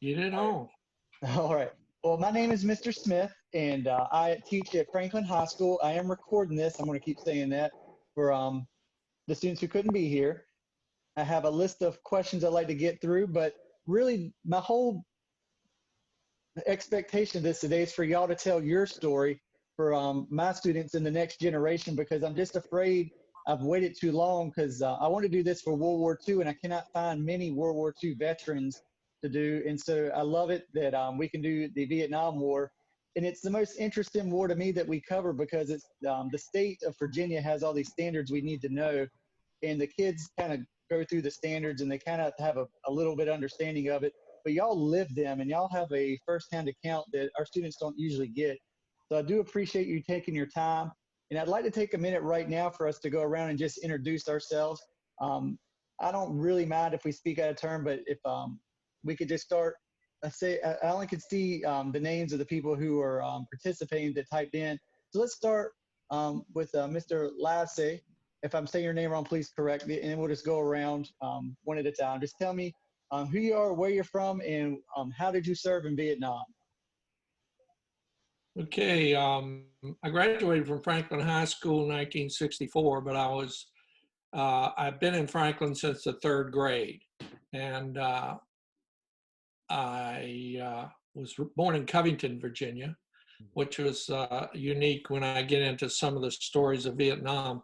Get it on. All right. Well, my name is Mr. Smith, and I teach at Franklin High School. I am recording this. I'm going to keep saying that for the students who couldn't be here. I have a list of questions I'd like to get through, but really my whole expectation of this today is for y'all to tell your story for my students in the next generation, because I'm just afraid I've waited too long, because I want to do this for World War II, and I cannot find many World War II veterans to do. And so I love it that we can do the Vietnam War. And it's the most interesting war to me that we cover, because it's the state of Virginia has all these standards we need to know. And the kids kind of go through the standards and they kind of have a little bit understanding of it. But y'all live them and y'all have a firsthand account that our students don't usually get. So I do appreciate you taking your time. And I'd like to take a minute right now for us to go around and just introduce ourselves. I don't really mind if we speak out of turn, but if we could just start. I only could see the names of the people who are participating that typed in. So let's start with Mr. Livesay. If I'm saying your name wrong, please correct me, and then we'll just go around one at a time. Just tell me who you are, where you're from, and how did you serve in Vietnam? Okay, I graduated from Franklin High School in 1964, but I've been in Franklin since the 3rd grade. And I was born in Covington, Virginia, which was unique when I get into some of the stories of Vietnam,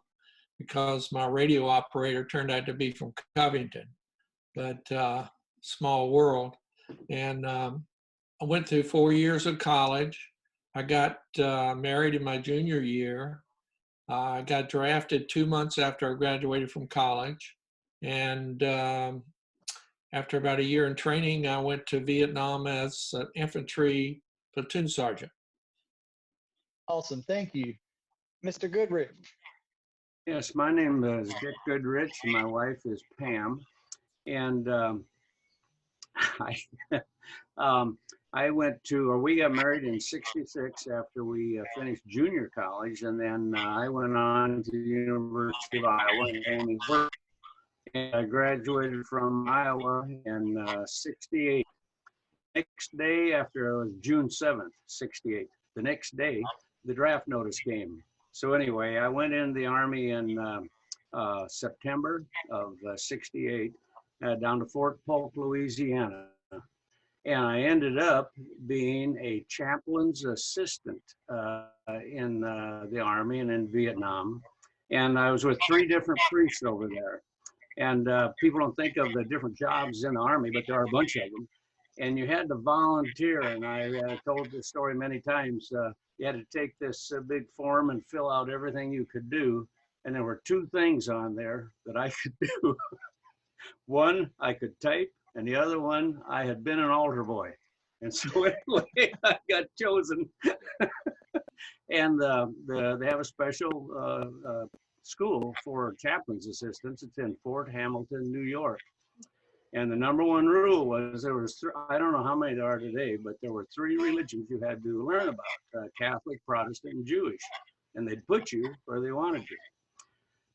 because my radio operator turned out to be from Covington, but small world. And I went through 4 years of college. I got married in my junior year. I got drafted 2 months after I graduated from college. And after about a year in training, I went to Vietnam as an infantry platoon sergeant. Awesome, thank you. Mr. Goodrich. Yes, my name is Dick Goodrich, and my wife is Pam. And we got married in '66 after we finished junior college, and then I went on to the University of Iowa and worked. And I graduated from Iowa in '68. Next day, after it was June 7th, '68. The next day, the draft notice came. So anyway, I went in the Army in September of '68 down to Fort Polk, Louisiana. And I ended up being a chaplain's assistant in the Army and in Vietnam. And I was with 3 different priests over there. And people don't think of the different jobs in the Army, but there are a bunch of them. And you had to volunteer. And I told this story many times. You had to take this big form and fill out everything you could do. And there were 2 things on there that I could do. One, I could type, and the other one, I had been an altar boy. And so anyway, I got chosen. And they have a special school for chaplain's assistants. It's in Fort Hamilton, New York. And the #1 rule was I don't know how many there are today, but there were 3 religions you had to learn about, Catholic, Protestant, and Jewish. And they'd put you where they wanted you.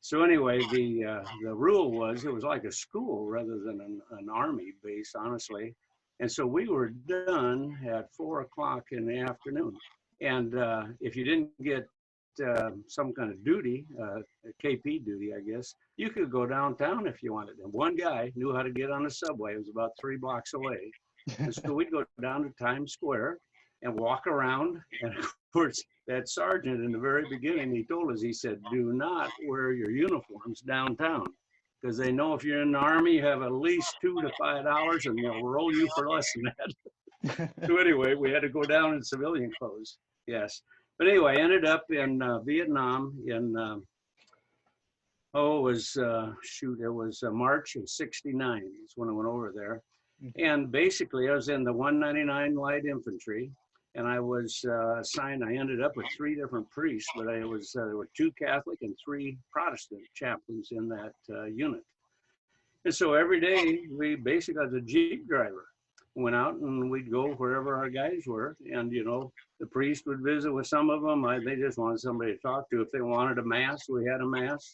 So anyway, the rule was it was like a school rather than an army base, honestly. And so we were done at 4 o'clock in the afternoon. And if you didn't get some kind of duty, KP duty, I guess, you could go downtown if you wanted. And one guy knew how to get on the subway. It was about 3 blocks away. And so we'd go down to Times Square and walk around. And of course, that sergeant in the very beginning, he told us, he said, do not wear your uniforms downtown, because they know if you're in the Army, you have at least $2 to $5 and they'll roll you for less than that. So anyway, we had to go down in civilian clothes. Yes. But anyway, I ended up in Vietnam in, it was March of '69 is when I went over there. And basically I was in the 199 Light Infantry, and I was assigned, I ended up with 3 different priests, but there were 2 Catholic and 3 Protestant chaplains in that unit. And so every day we basically, as a Jeep driver, went out and we'd go wherever our guys were. And, you know, the priest would visit with some of them. They just wanted somebody to talk to. If they wanted a mass, we had a mass.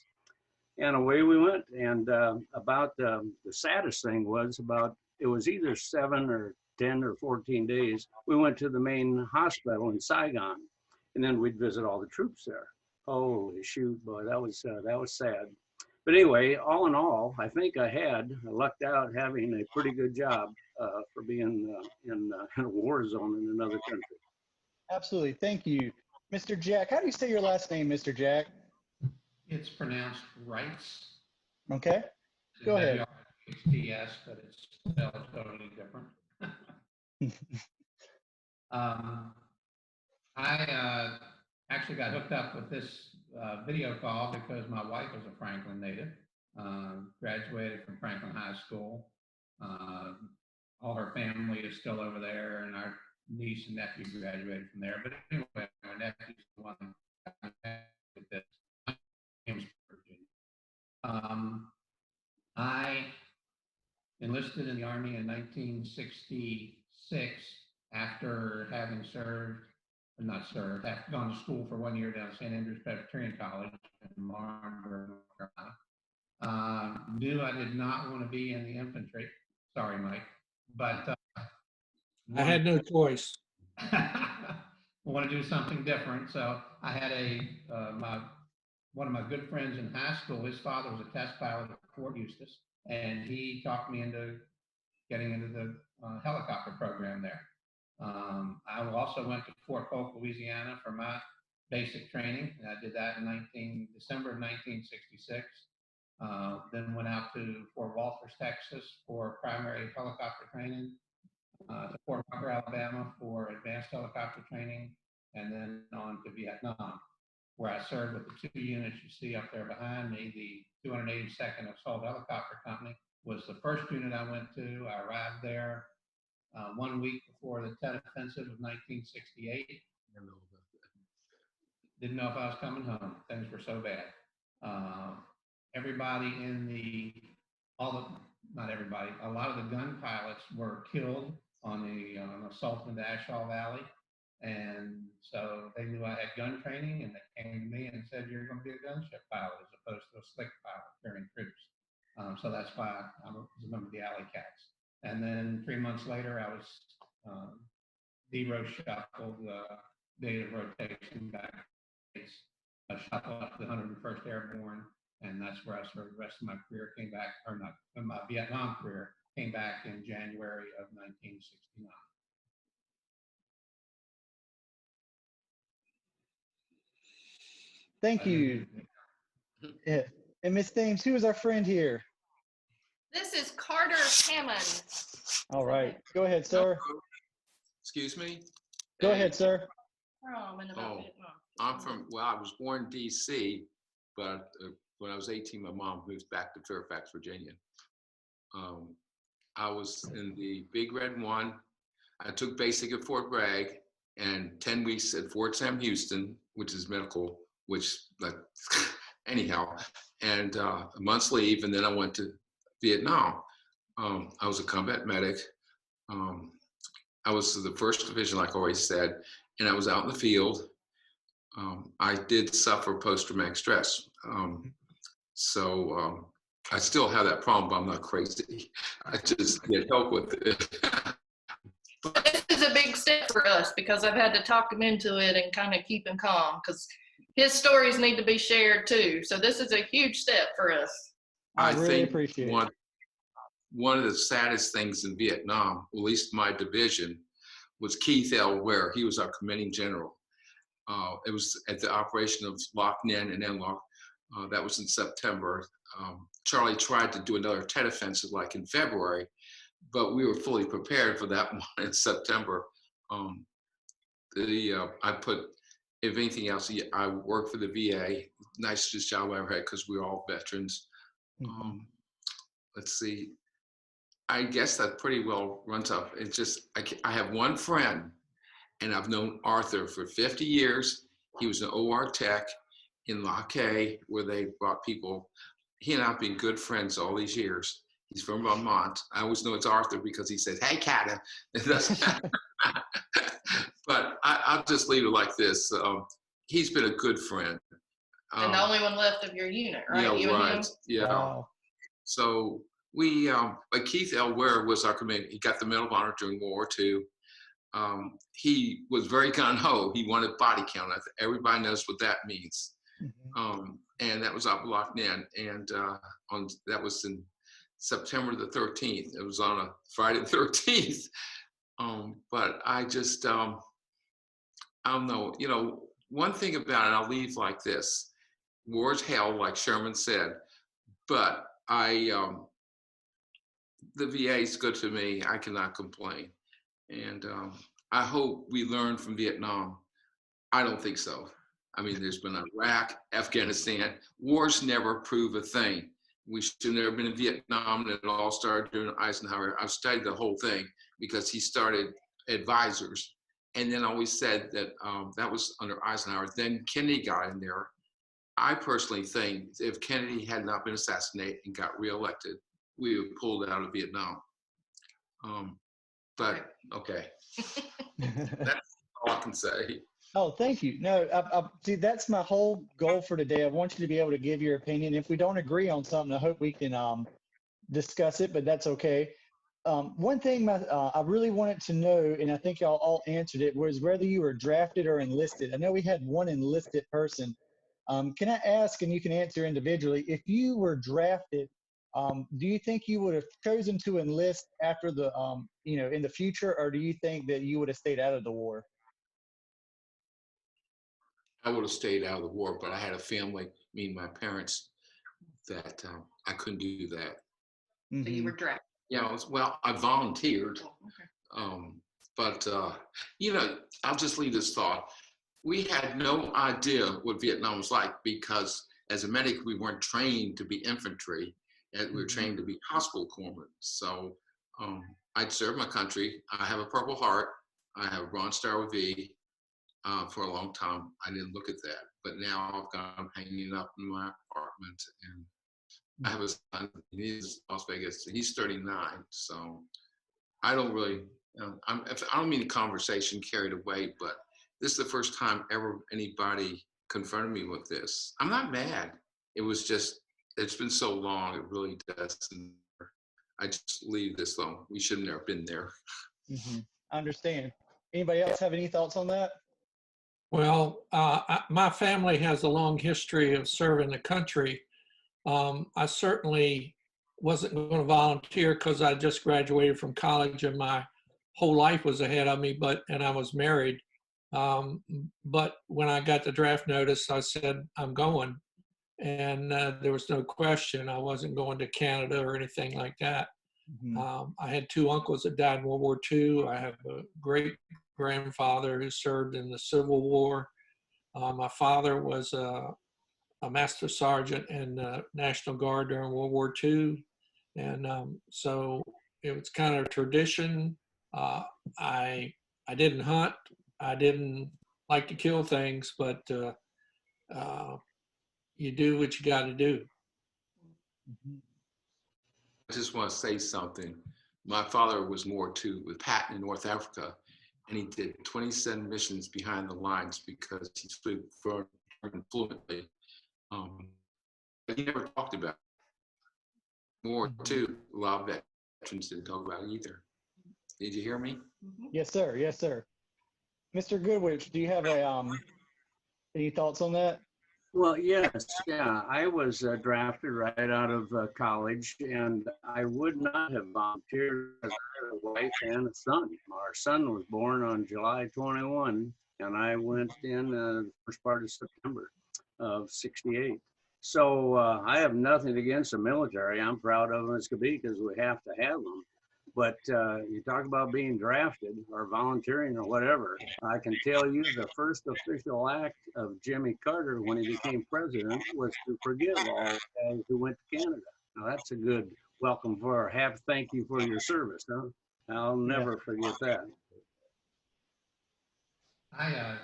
And away we went. And about the saddest thing was about it was either 7 or 10 or 14 days. We went to the main hospital in Saigon, and then we'd visit all the troops there. Holy shoot, boy, that was sad. But anyway, all in all, I think I lucked out having a pretty good job for being in a war zone in another country. Absolutely. Thank you. Mr. Jack, how do you say your last name, Mr. Jack? It's pronounced Reitz. Okay. Go ahead. H-T-S, but it's spelled totally different. I actually got hooked up with this video call because my wife is a Franklin native, graduated from Franklin High School. All her family is still over there, and our niece and nephew graduated from there. But anyway, my nephew's the one with this. I enlisted in the Army in 1966 after having gone to school for 1 year down at St. Andrews Presbyterian College in Marlboro, North Carolina. Knew I did not want to be in the infantry. Sorry, Mike, but I had no choice. want to do something different. So I had one of my good friends in high school. His father was a test pilot at Fort Eustis, and he talked me into getting into the helicopter program there. I also went to Fort Polk, Louisiana for my basic training. And I did that in December of 1966. Then went out to Fort Walters, Texas for primary helicopter training, to Fort Walker, Alabama for advanced helicopter training, and then on to Vietnam, where I served with the 2 units you see up there behind me. The 282nd Assault Helicopter Company was the first unit I went to. I arrived there 1 week before the Tet Offensive of 1968. Didn't know if I was coming home. Things were so bad. Everybody not everybody, a lot of the gun pilots were killed on the assault in the Ashall Valley. And so they knew I had gun training, and they came to me and said, "You're going to be a gunship pilot as opposed to a slick pilot carrying troops." So that's why I was a member of the Alley Cats. And then 3 months later, I was de-shuffled, date of rotation back. I shuffled up to the 101st Airborne, and that's where I served the rest of my career. Came back, or not, my Vietnam career came back in January of 1969. Thank you. Yeah. And Miss Thames, who is our friend here? This is Carter Hammond. All right. Go ahead, sir. Excuse me? Go ahead, sir. I'm from, I was born in D.C., but when I was 18, my mom moved back to Fairfax, Virginia. I was in the Big Red One. I took basic at Fort Bragg and 10 weeks at Fort Sam Houston, which is medical, anyhow, and a month's leave, and then I went to Vietnam. I was a combat medic. I was the 1st Division, like I always said, and I was out in the field. I did suffer post-traumatic stress. So I still have that problem, but I'm not crazy. I just get help with it. This is a big step for us because I've had to talk him into it and kind of keep him calm because his stories need to be shared too. So this is a huge step for us. I really think appreciate it. One of the saddest things in Vietnam, at least my division, was Keith L. Ware. He was our commanding general. It was at the operation of Loc Ninh and Enloc. That was in September. Charlie tried to do another Tet Offensive like in February, but we were fully prepared for that one in September. I put, if anything else, I worked for the VA, nicest job I ever had because we were all veterans. Let's see, I guess that pretty well runs up. It's just, I have one friend, and I've known Arthur for 50 years. He was an OR tech in Loch Hay, where they brought people. He and I have been good friends all these years. He's from Vermont. I always know it's Arthur because he says, "Hey, Cata." But I'll just leave it like this. He's been a good friend. And the only one left of your unit, right? Yeah, You right. and him? Yeah. Wow. So But Keith L. Ware was our commander. He got the Medal of Honor during World War II. He was very gung-ho. He wanted body count. Everybody knows what that means. And that was up Loch Ness. And that was in September the 13th. It was on a Friday the 13th. But I just, I don't know. You know, one thing about it, I'll leave like this. War's hell, like Sherman said. But the VA is good to me. I cannot complain. And I hope we learn from Vietnam. I don't think so. I mean, there's been Iraq, Afghanistan. Wars never prove a thing. We should have never been in Vietnam, and it all started during Eisenhower. I've studied the whole thing because he started advisors and then always said that that was under Eisenhower. Then Kennedy got in there. I personally think if Kennedy had not been assassinated and got reelected, we would have pulled out of Vietnam. But okay, that's all I can say. Oh, thank you. No, see, that's my whole goal for today. I want you to be able to give your opinion. If we don't agree on something, I hope we can discuss it, but that's okay. One thing I really wanted to know, and I think y'all all answered it, was whether you were drafted or enlisted. I know we had one enlisted person. Can I ask, and you can answer individually, if you were drafted, do you think you would have chosen to enlist after the, in the future, or do you think that you would have stayed out of the war? I would have stayed out of the war, but I had a family, me and my parents, that I couldn't do that. So you were drafted. Yeah, well, I volunteered. Oh, okay. But, I'll just leave this thought. We had no idea what Vietnam was like because as a medic, we weren't trained to be infantry, and we were trained to be hospital corpsmen. So I'd served my country. I have a Purple Heart. I have a Bronze Star with V. For a long time, I didn't look at that. But now I've got them hanging up in my apartment, and I have a son. He's Las Vegas. He's 39. So I don't really, I don't mean the conversation carried away, but this is the first time ever anybody confronted me with this. I'm not mad. It was just, it's been so long, it really doesn't. I just leave this alone. We should have never been there. I understand. Anybody else have any thoughts on that? Well, my family has a long history of serving the country. I certainly wasn't going to volunteer because I just graduated from college and my whole life was ahead of me, and I was married. But when I got the draft notice, I said, I'm going. And there was no question. I wasn't going to Canada or anything like that. I had two uncles that died in World War II. I have a great grandfather who served in the Civil War. My father was a master sergeant in the National Guard during World War II. And so it was kind of a tradition. I didn't hunt. I didn't like to kill things, but you do what you got to do. I just want to say something. My father was War II with Patton in North Africa, and he did 27 missions behind the lines because he spoke fluently. But he never talked about it. War II. A lot of veterans didn't talk about it either. Did you hear me? Yes, sir. Yes, sir. Mr. Goodrich, do you have any thoughts on that? Well, yes, yeah. I was drafted right out of college, and I would not have volunteered because I had a wife and a son. Our son was born on July 21, and I went in the first part of September of '68. So I have nothing against the military. I'm proud of them as could be because we have to have them. But you talk about being drafted or volunteering or whatever. I can tell you the first official act of Jimmy Carter when he became president was to forgive all guys who went to Canada. Now that's a good welcome for thank you for your service, huh? I'll never forget that. I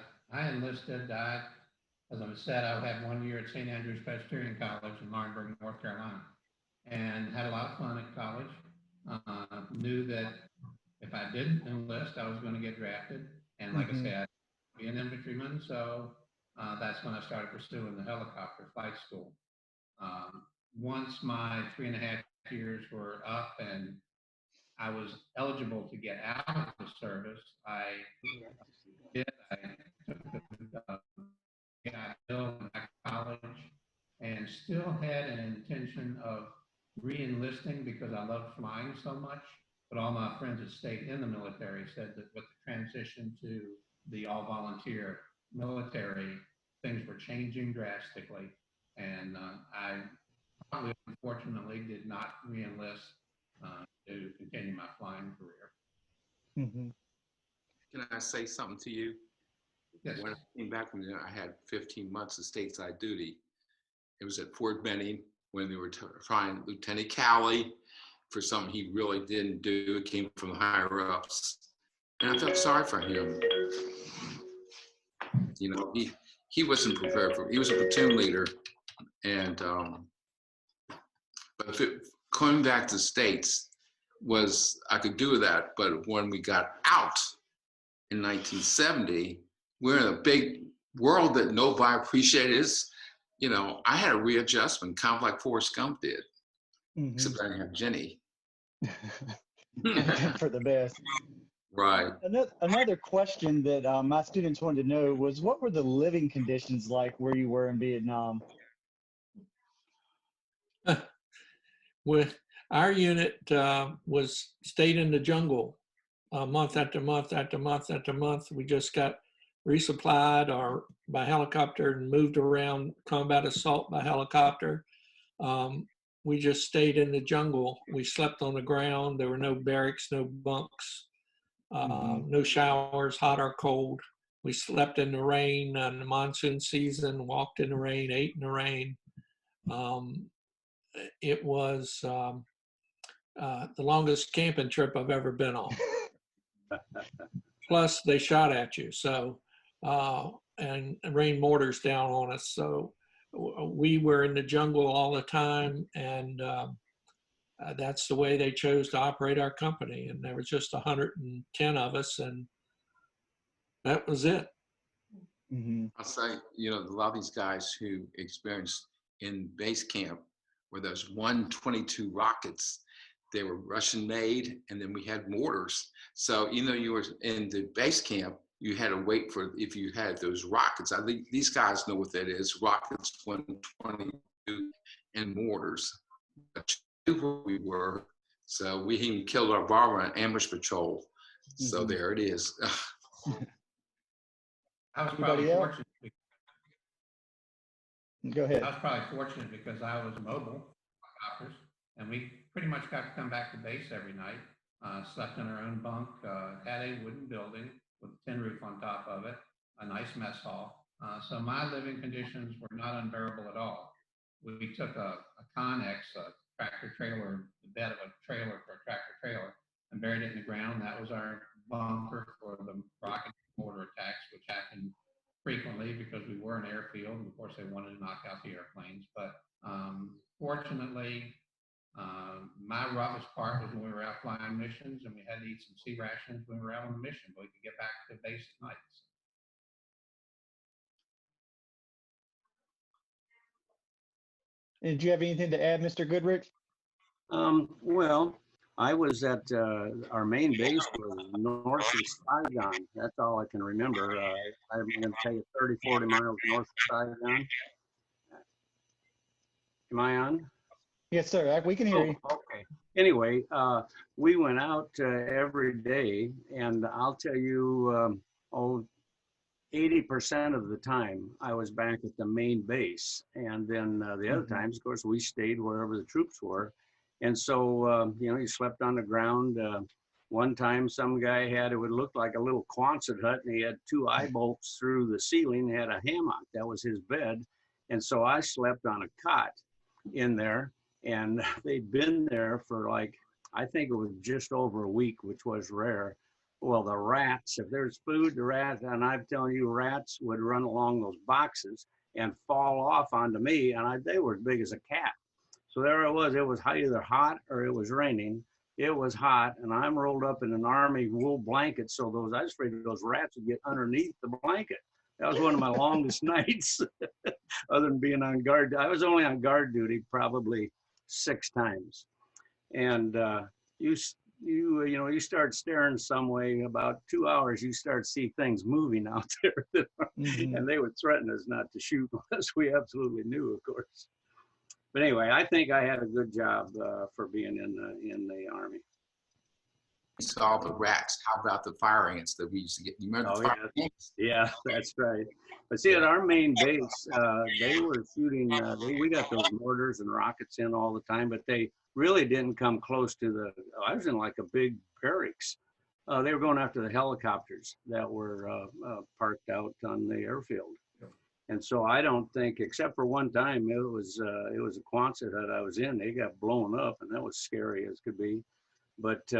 enlisted. As I said, I had 1 year at St. Andrews Presbyterian College in Martinburg, North Carolina, and had a lot of fun at college. Knew that if I didn't enlist, I was going to get drafted. And like I said, I'd be an infantryman. So that's when I started pursuing the helicopter flight school. Once my 3.5 years were up and I was eligible to get out of the service, I did. I took the got ill in college and still had an intention of re-enlisting because I loved flying so much. But all my friends that stayed in the military said that with the transition to the all-volunteer military, things were changing drastically. And I probably, unfortunately, did not re-enlist to continue my flying career. Mm-hmm. Can I say something to you? Yes. When I came back from there, I had 15 months of stateside duty. It was at Fort Benning when they were trying Lieutenant Cowley for something he really didn't do. It came from the higher ups. And I felt sorry for him. You know, he wasn't prepared for it. He was a platoon leader. And, but coming back to the States was, I could do that. But when we got out in 1970, we're in a big world that nobody appreciated us. You know, I had a readjustment, kind of like Forrest Gump did, except I didn't have Jenny. For the best. Right. Another question that my students wanted to know was, what were the living conditions like where you were in Vietnam? With our unit stayed in the jungle month after month after month after month. We just got resupplied or by helicopter and moved around combat assault by helicopter. We just stayed in the jungle. We slept on the ground. There were no barracks, no bunks, no showers, hot or cold. We slept in the rain in the monsoon season, walked in the rain, ate in the rain. It was the longest camping trip I've ever been on. Plus, they shot at you, so and rained mortars down on us. So we were in the jungle all the time, and that's the way they chose to operate our company. And there was just 110 of us, and that was it. I'll say, you know, a lot of these guys who experienced in base camp where those 122 rockets, they were Russian made, and then we had mortars. So even though you were in the base camp, you had to wait for, if you had those rockets. I think these guys know what that is, rockets 122 and mortars. But you knew where we were. So we even killed our bomber on ambush patrol. So there it is. I was probably fortunate. Go ahead. I was probably fortunate because I was mobile, helicopters, and we pretty much got to come back to base every night. Slept in our own bunk, had a wooden building with a tin roof on top of it, a nice mess hall. So my living conditions were not unbearable at all. We took a Connex, a tractor trailer, the bed of a trailer for a tractor trailer, and buried it in the ground. That was our bunker for the rocket mortar attacks, which happened frequently because we were an airfield, and of course they wanted to knock out the airplanes. But fortunately, my roughest part was when we were out flying missions, and we had to eat some sea rations when we were out on the mission, but we could get back to base at night. Did you have anything to add, Mr. Goodrich? Well, I was at our main base was north of Saigon. That's all I can remember. I'm going to tell you 30, 40 miles north of Saigon. Am I on? Yes, sir. We can hear you. Okay. Anyway, we went out every day, and I'll tell you, 80% of the time I was back at the main base. And then the other times, of course, we stayed wherever the troops were. And so, you know, you slept on the ground. One time some guy it would look like a little Quonset hut, and he had 2 eye bolts through the ceiling, had a hammock. That was his bed. And so I slept on a cot in there, and they'd been there for like, I think it was just over a week, which was rare. Well, the rats, if there's food, the rats, and I'm telling you, rats would run along those boxes and fall off onto me, and they were as big as a cat. So there it was either hot or it was raining. It was hot, and I'm rolled up in an army wool blanket, so I was afraid those rats would get underneath the blanket. That was one of my longest nights, other than being on guard. I was only on guard duty probably 6 times. and you start staring some way. About 2 hours, you start see things moving out there, and they would threaten us not to shoot unless we absolutely knew, of course. But anyway, I think I had a good job for being in the Army. Saw the rats. How about the fire ants that we used to get? You remember the fire ants? Yeah, that's right. But see, at our main base, they were shooting. We got those mortars and rockets in all the time, but they really didn't come close to the. I was in like a big barracks. They were going after the helicopters that were parked out on the airfield. And so I don't think, except for one time, it was a Quonset that I was in. They got blown up, and that was scary as could be. But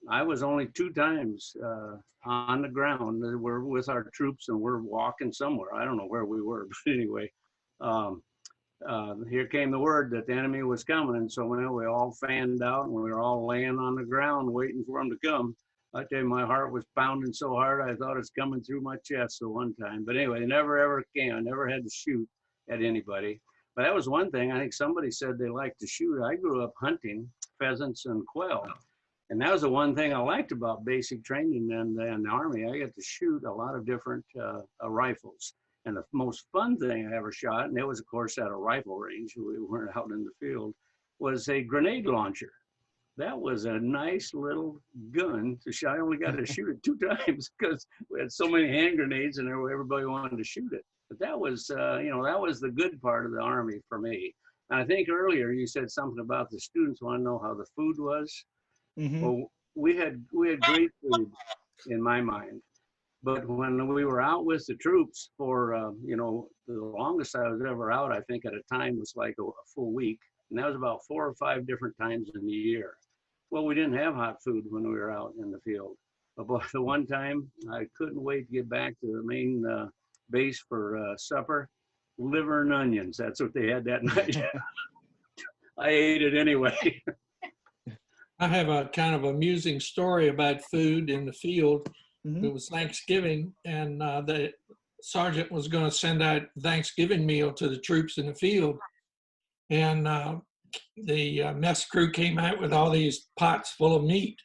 I was only 2 times on the ground. We're with our troops, and we're walking somewhere. I don't know where we were, but anyway, here came the word that the enemy was coming, and so we all fanned out, and we were all laying on the ground waiting for them to come. I tell you, my heart was pounding so hard, I thought it's coming through my chest at one time. But anyway, they never ever came. I never had to shoot at anybody. But that was one thing. I think somebody said they liked to shoot. I grew up hunting pheasants and quail. And that was the one thing I liked about basic training and the Army. I got to shoot a lot of different rifles. And the most fun thing I ever shot, and it was, of course, at a rifle range, we weren't out in the field, was a grenade launcher. That was a nice little gun to shoot. I only got to shoot it 2 times because we had so many hand grenades and everybody wanted to shoot it. But that was, that was the good part of the Army for me. And I think earlier you said something about the students want to know how the food was. Well, we had great food in my mind. But when we were out with the troops for, the longest I was ever out, I think at a time was like a full week. And that was about 4 or 5 different times in the year. Well, we didn't have hot food when we were out in the field. But the one time I couldn't wait to get back to the main base for supper, liver and onions. That's what they had that night. I ate it anyway. I have a kind of amusing story about food in the field. It was Thanksgiving, and the sergeant was going to send out Thanksgiving meal to the troops in the field. And the mess crew came out with all these pots full of meat.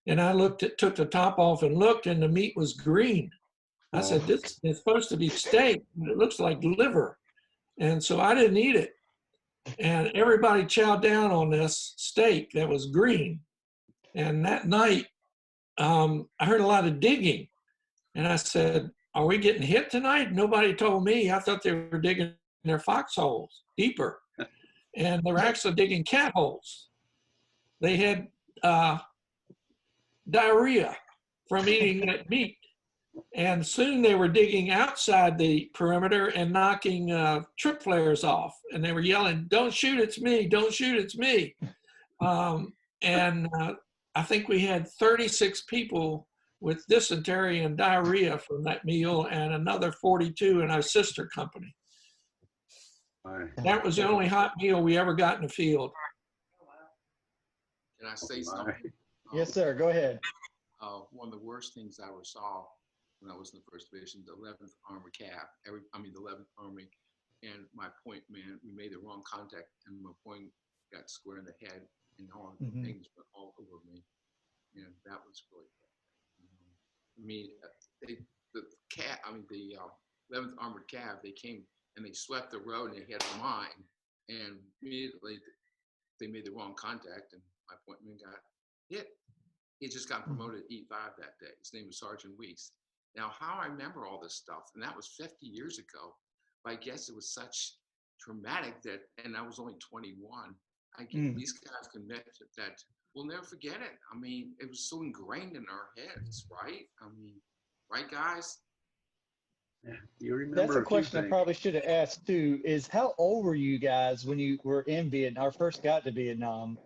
And I took the top off and looked, and the meat was green. I said, this is supposed to be steak, but it looks like liver. And so I didn't eat it. And everybody chowed down on this steak that was green. And that night, I heard a lot of digging. And I said, are we getting hit tonight? Nobody told me. I thought they were digging their foxholes deeper. And they were actually digging cat holes. They had diarrhea from eating that meat. And soon they were digging outside the perimeter and knocking trip flares off. And they were yelling, don't shoot, it's me, don't shoot, it's me. And I think we had 36 people with dysentery and diarrhea from that meal, and another 42 in our sister company. That was the only hot meal we ever got in the field. Can I say something? Yes, sir. Go ahead. One of the worst things I ever saw when I was in the 1st Division, the 11th Armored Cav, the 11th Army, and my point man, we made the wrong contact, and my point got square in the head, and all the things went all over me, and that was really bad. The 11th Armored Cav, they came and they swept the road and they hit a mine, and immediately they made the wrong contact, and my point man got hit. He had just got promoted to E5 that day. His name was Sergeant Weeks. Now, how I remember all this stuff, and that was 50 years ago, but I guess it was such traumatic and I was only 21. These guys commit that we'll never forget it. I mean, it was so ingrained in our heads, right? I mean, right, guys? Yeah, you remember. That's a question I probably should have asked too, is how old were you guys when you were in Vietnam, or first got to Vietnam?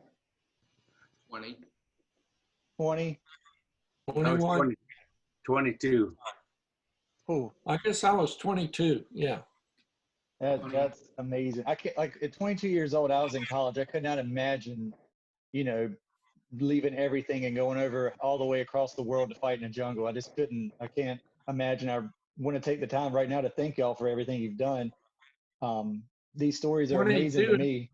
20. 20? 21. 22. Cool. I guess I was 22. Yeah. That's amazing. I can't, like, at 22 years old, I was in college. I could not imagine, leaving everything and going over all the way across the world to fight in a jungle. I can't imagine. I want to take the time right now to thank y'all for everything you've done. These stories are amazing to me.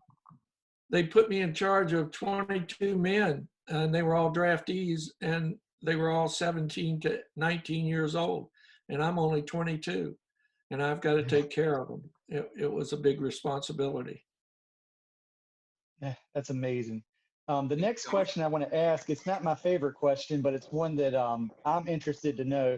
they put me in charge of 22 men, and they were all draftees, and they were all 17 to 19 years old, and I'm only 22, and I've got to take care of them. It was a big responsibility. Yeah, that's amazing. The next question I want to ask, it's not my favorite question, but it's one that I'm interested to know.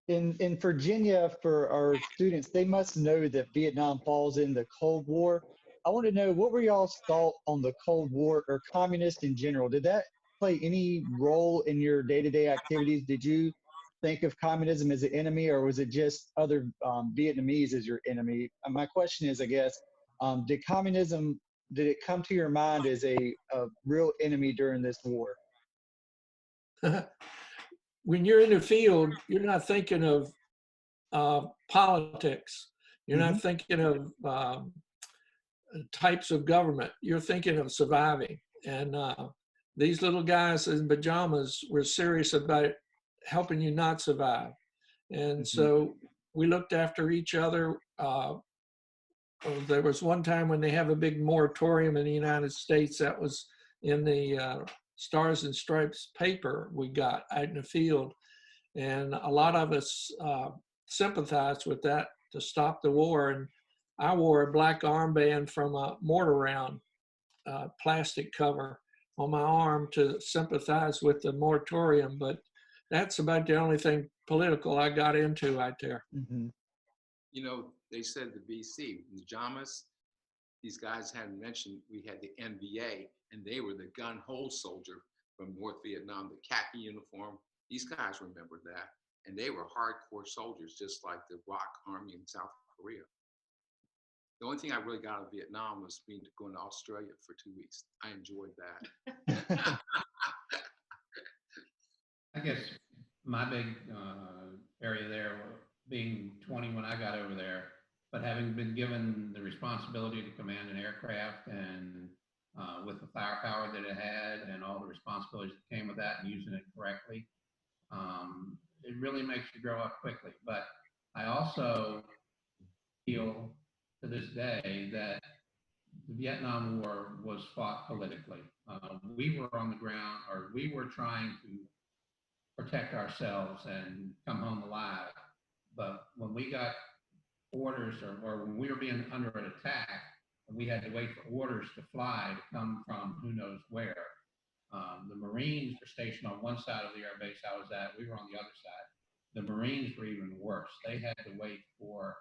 In Virginia, for our students, they must know that Vietnam falls in the Cold War. I want to know, what were y'all's thought on the Cold War or communists in general? Did that play any role in your day-to-day activities? Did you think of communism as an enemy, or was it just other Vietnamese as your enemy? My question is, I guess, did it come to your mind as a real enemy during this war? When you're in the field, you're not thinking of politics. You're not thinking of types of government. You're thinking of surviving. And these little guys in pajamas were serious about helping you not survive. And so we looked after each other. There was one time when they have a big moratorium in the United States that was in the Stars and Stripes paper we got out in the field. And a lot of us sympathized with that to stop the war. And I wore a black armband from a mortar round plastic cover on my arm to sympathize with the moratorium. But that's about the only thing political I got into out there. You know, they said the BC, the Jamas, these guys hadn't mentioned we had the NBA, and they were the gun hole soldier from North Vietnam, the khaki uniform. These guys remembered that, and they were hardcore soldiers, just like the ROC Army in South Korea. The only thing I really got out of Vietnam was going to Australia for 2 weeks. I enjoyed that. I guess my big area there, being 20 when I got over there, but having been given the responsibility to command an aircraft and with the firepower that it had and all the responsibilities that came with that and using it correctly, it really makes you grow up quickly. But I also feel to this day that the Vietnam War was fought politically. We were on the ground, or we were trying to protect ourselves and come home alive. But when we got orders, or when we were being under an attack, and we had to wait for orders to fly to come from who knows where, the Marines were stationed on one side of the air base I was at. We were on the other side. The Marines were even worse. They had to wait for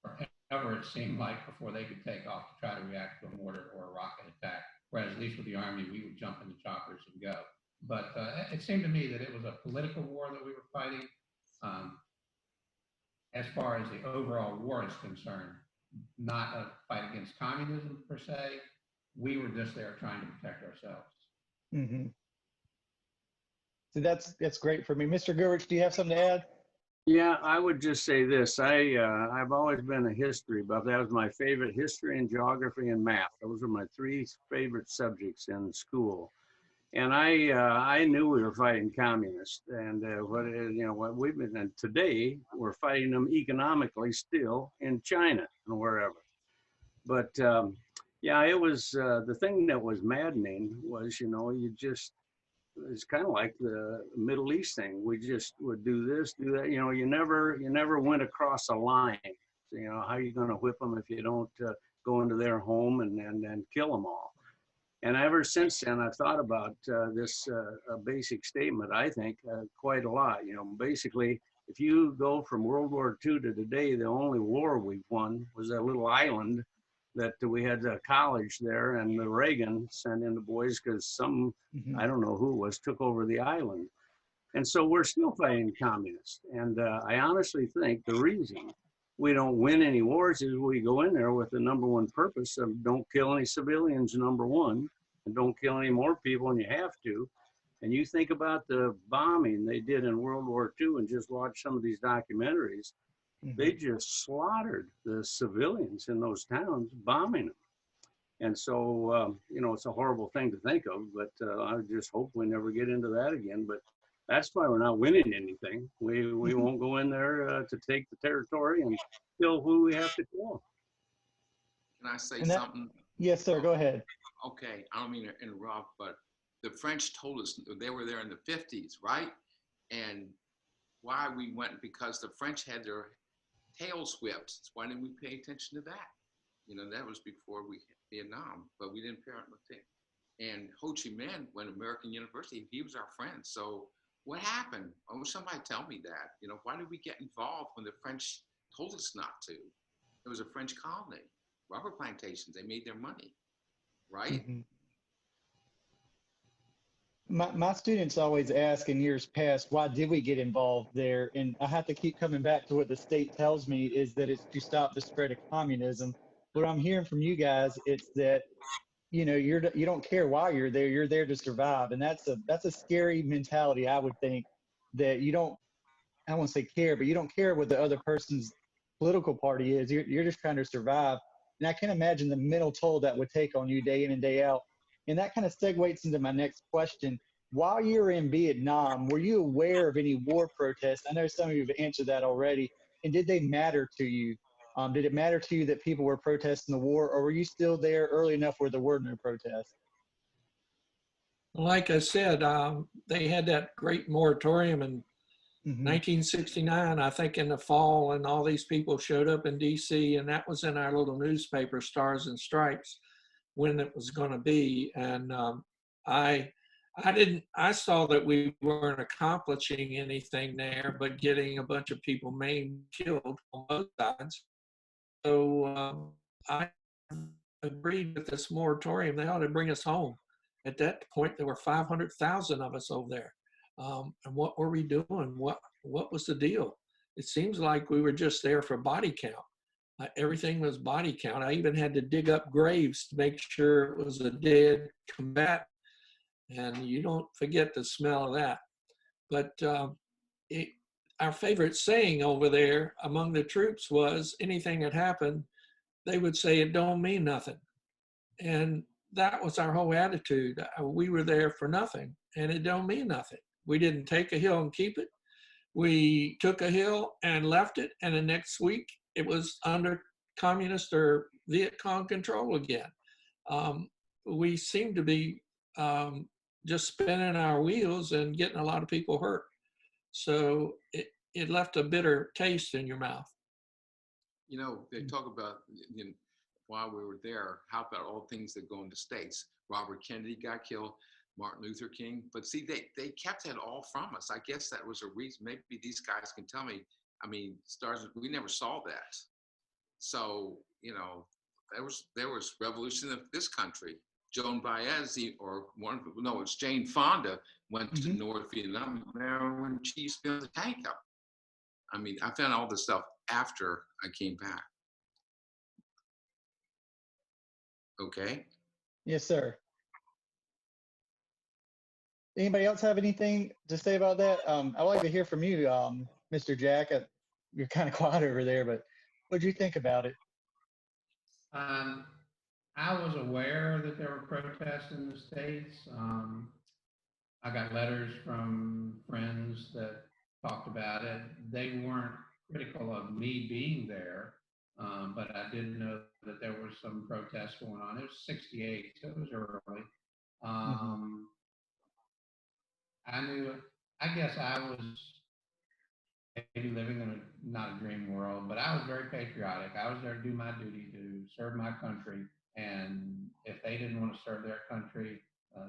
forever, it seemed like, before they could take off to try to react to a mortar or a rocket attack. Whereas at least with the Army, we would jump in the choppers and go. But it seemed to me that it was a political war that we were fighting. As far as the overall war is concerned, not a fight against communism per se. We were just there trying to protect ourselves. So that's great for me. Mr. Goodrich, do you have something to add? Yeah, I would just say this. I've always been a history buff. That was my favorite, history and geography and math. Those were my three favorite subjects in school. And I knew we were fighting communists, and what we've been, and today we're fighting them economically still in China and wherever. But yeah, it was the thing that was maddening was, it's kind of like the Middle East thing. We just would do this, do that. You never went across a line. So, how are you going to whip them if you don't go into their home and kill them all? And ever since then, I've thought about this basic statement, I think, quite a lot. Basically, if you go from World War II to today, the only war we've won was that little island that we had a college there, and the Reagan sent in the boys because some, I don't know who it was, took over the island. And so we're still fighting communists. And I honestly think the reason we don't win any wars is we go in there with the number one purpose of don't kill any civilians, number one, and don't kill any more people than you have to. And you think about the bombing they did in World War II and just watch some of these documentaries, they just slaughtered the civilians in those towns, bombing them. And so, it's a horrible thing to think of, but I just hope we never get into that again. But that's why we're not winning anything. We won't go in there to take the territory and kill who we have to kill. Can I say And that, something? yes, sir. Go ahead. Okay, I don't mean to interrupt, but the French told us they were there in the 50s, right? And why we went, because the French had their tails whipped. Why didn't we pay attention to that? You know, that was before we hit Vietnam, but we didn't pay attention. And Ho Chi Minh went to American University. He was our friend. So what happened? Oh, somebody tell me that. You know, why did we get involved when the French told us not to? It was a French colony, rubber plantations. They made their money, right? Mhm. My students always ask in years past, why did we get involved there? And I have to keep coming back to what the state tells me is that it's to stop the spread of communism. What I'm hearing from you guys, it's that, you know, you don't care why you're there to survive. And that's a scary mentality, I would think, that you don't, I won't say care, but you don't care what the other person's political party is. You're just trying to survive. And I can imagine the mental toll that would take on you day in and day out. And that kind of segues into my next question. While you were in Vietnam, were you aware of any war protests? I know some of you have answered that already. And did they matter to you? Did it matter to you that people were protesting the war, or were you still there early enough where there were no protests? Like I said, they had that great moratorium in Mm-hmm. 1969, I think in the fall, and all these people showed up in DC, and that was in our little newspaper, Stars and Stripes, when it was going to be. And I saw that we weren't accomplishing anything there, but getting a bunch of people maimed, killed on both sides. So I agreed with this moratorium. They ought to bring us home. At that point, there were 500,000 of us over there. And what were we doing? What was the deal? It seems like we were just there for body count. Everything was body count. I even had to dig up graves to make sure it was a dead combatant. And you don't forget the smell of that. But our favorite saying over there among the troops was anything that happened, they would say it don't mean nothing. And that was our whole attitude. We were there for nothing, and it don't mean nothing. We didn't take a hill and keep it. We took a hill and left it, and the next week it was under communist or Viet Cong control again. We seemed to be just spinning our wheels and getting a lot of people hurt. So it left a bitter taste in your mouth. You know, they talk about, you know, while we were there, how about all things that go in the States? Robert Kennedy got killed, Martin Luther King. But see, they kept that all from us. I guess that was a reason. Maybe these guys can tell me. I mean, stars, we never saw that. So, you know, there was revolution of this country. Joan Baez, it's Jane Fonda went to North Vietnam when she used to be on the tank up. I mean, I found all this stuff after I came back. Okay. Yes, sir. Anybody else have anything to say about that? I would like to hear from you, Mr. Jack. You're kind of quiet over there, but what did you think about it? I was aware that there were protests in the States. I got letters from friends that talked about it. They weren't critical of me being there, but I did know that there was some protests going on. It was 68, so it was early. I guess I was maybe living in not a dream world, but I was very patriotic. I was there to do my duty, to serve my country. And if they didn't want to serve their country,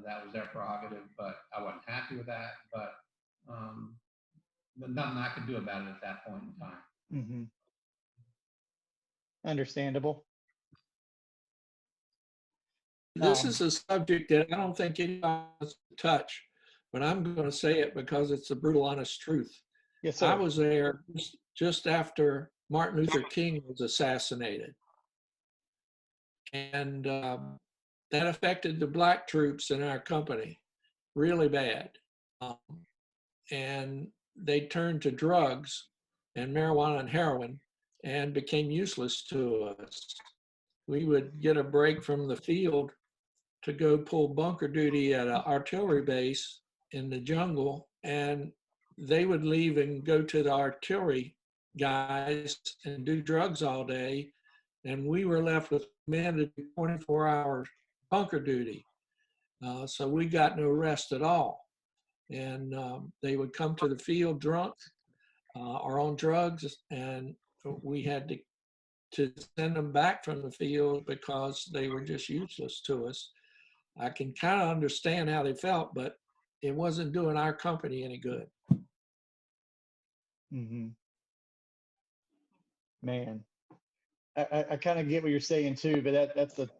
that was their prerogative, but I wasn't happy with that. But nothing I could do about it at that point in time. Understandable. This is a subject that I don't think anyone wants to touch, but I'm going to say it because it's the brutal, honest truth. Yes, sir. I was there just after Martin Luther King was assassinated. And that affected the Black troops in our company really bad. And they turned to drugs and marijuana and heroin and became useless to us. We would get a break from the field to go pull bunker duty at an artillery base in the jungle, and they would leave and go to the artillery guys and do drugs all day, and we were left with men to do 24-hour bunker duty. So we got no rest at all. And they would come to the field drunk or on drugs, and we had to send them back from the field because they were just useless to us. I can kind of understand how they felt, but it wasn't doing our company any good. Mm-hmm. Man, I kind of get what you're saying too, but